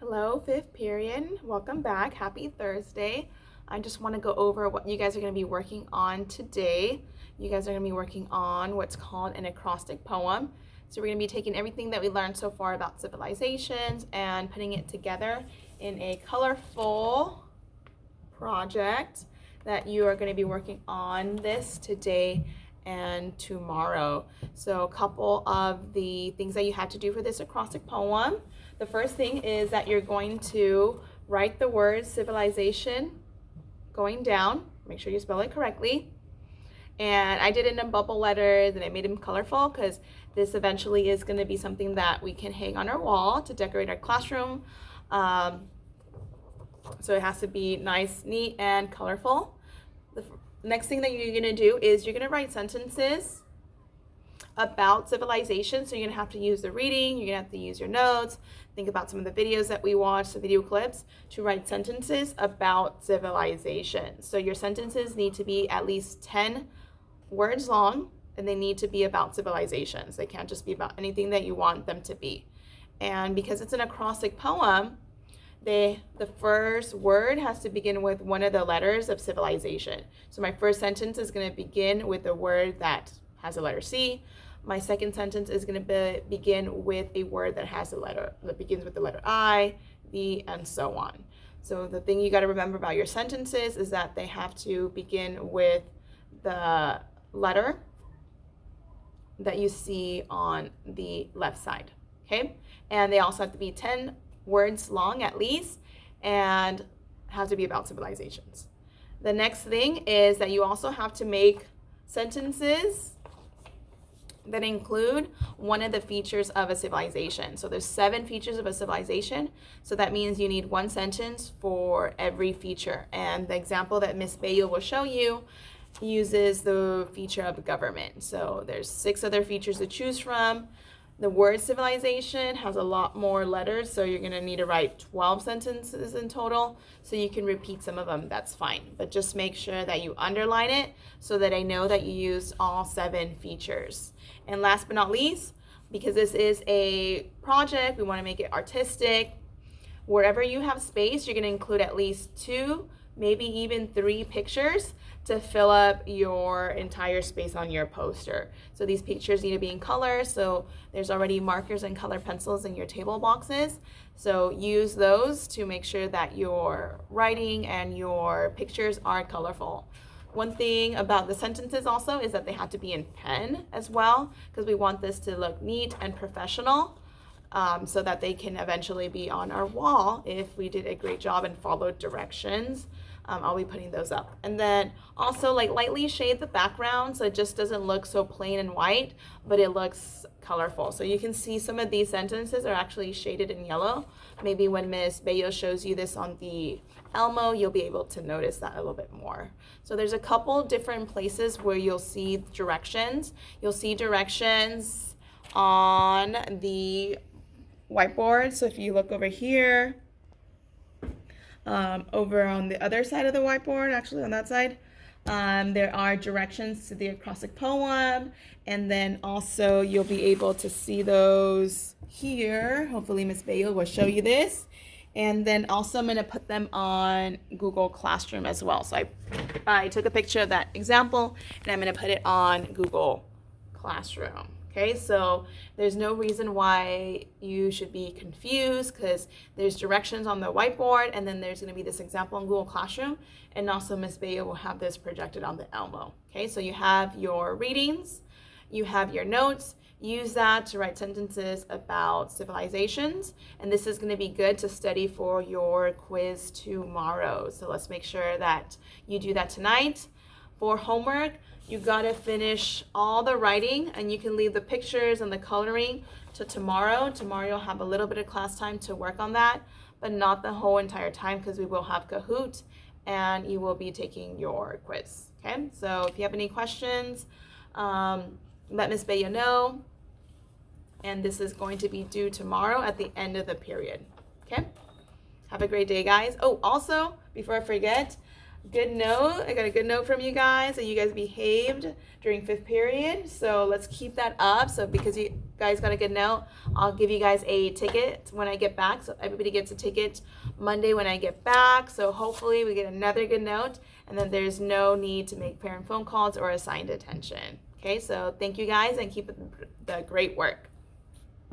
Hello, fifth period. Welcome back. Happy Thursday. I just want to go over what you guys are going to be working on today. You guys are going to be working on what's called an acrostic poem. So we're going to be taking everything that we learned so far about civilizations and putting it together in a colorful project that you are going to be working on this today and tomorrow. So a couple of the things that you have to do for this acrostic poem. The first thing is that you're going to write the word civilization going down. Make sure you spell it correctly. And I did it in bubble letters and I made them colorful because this eventually is going to be something that we can hang on our wall to decorate our classroom. So it has to be nice, neat, and colorful. The next thing that you're going to do is you're going to write sentences about civilization. So you're going to have to use the reading, you're going to have to use your notes, think about some of the videos that we watched, the video clips, to write sentences about civilization. So your sentences need to be at least 10 words long, and they need to be about civilizations. They can't just be about anything that you want them to be. And because it's an acrostic poem, the first word has to begin with one of the letters of civilization. So my first sentence is going to begin with a word that has a letter C. My second sentence is going to begin with a word that has a letter that begins with the letter I, V, and so on. So the thing you got to remember about your sentences is that they have to begin with the letter that you see on the left side, okay? And they also have to be 10 words long at least, and have to be about civilizations. The next thing is that you also have to make sentences that include one of the features of a civilization. So there's 7 features of a civilization. So that means you need one sentence for every feature. And the example that Miss Bayo will show you uses the feature of government. So there's 6 other features to choose from. The word civilization has a lot more letters, so you're gonna need to write 12 sentences in total. So you can repeat some of them, that's fine. But just make sure that you underline it so that I know that you used all 7 features. And last but not least, because this is a project, we wanna make it artistic. Wherever you have space, you're gonna include at least 2, maybe even 3 pictures to fill up your entire space on your poster. So these pictures need to be in color, so there's already markers and color pencils in your table boxes. So use those to make sure that your writing and your pictures are colorful. One thing about the sentences also is that they have to be in pen as well, because we want this to look neat and professional. So that they can eventually be on our wall if we did a great job and followed directions. I'll be putting those up. And then also lightly shade the background so it just doesn't look so plain and white, but it looks colorful. So you can see some of these sentences are actually shaded in yellow. Maybe when Miss Bayo shows you this on the Elmo, you'll be able to notice that a little bit more. So there's a couple different places where you'll see directions. You'll see directions on the whiteboard. So if you look over here, over on the other side of the whiteboard, actually on that side, there are directions to the acrostic poem, and then also you'll be able to see those here. Hopefully Miss Bayo will show you this. And then also I'm going to put them on Google Classroom as well. So I took a picture of that example and I'm going to put it on Google Classroom. Okay, so there's no reason why you should be confused because there's directions on the whiteboard and then there's going to be this example in Google Classroom, and also Miss Bayo will have this projected on the Elmo. Okay, so you have your readings, you have your notes, use that to write sentences about civilizations, and this is going to be good to study for your quiz tomorrow. So let's make sure that you do that tonight. For homework, you gotta finish all the writing, and you can leave the pictures and the coloring to tomorrow. Tomorrow you'll have a little bit of class time to work on that, but not the whole entire time because we will have Kahoot and you will be taking your quiz. Okay, so if you have any questions, let Miss Bayo know. And this is going to be due tomorrow at the end of the period. Okay, have a great day, guys. Oh, also, before I forget, good note. I got a good note from you guys that you guys behaved during 5th period. So let's keep that up. So because guys got a good note, I'll give you guys a ticket when I get back. So everybody gets a ticket Monday when I get back. So hopefully we get another good note, and then there's no need to make parent phone calls or assigned attention. Okay, so thank you guys, and keep up the great work.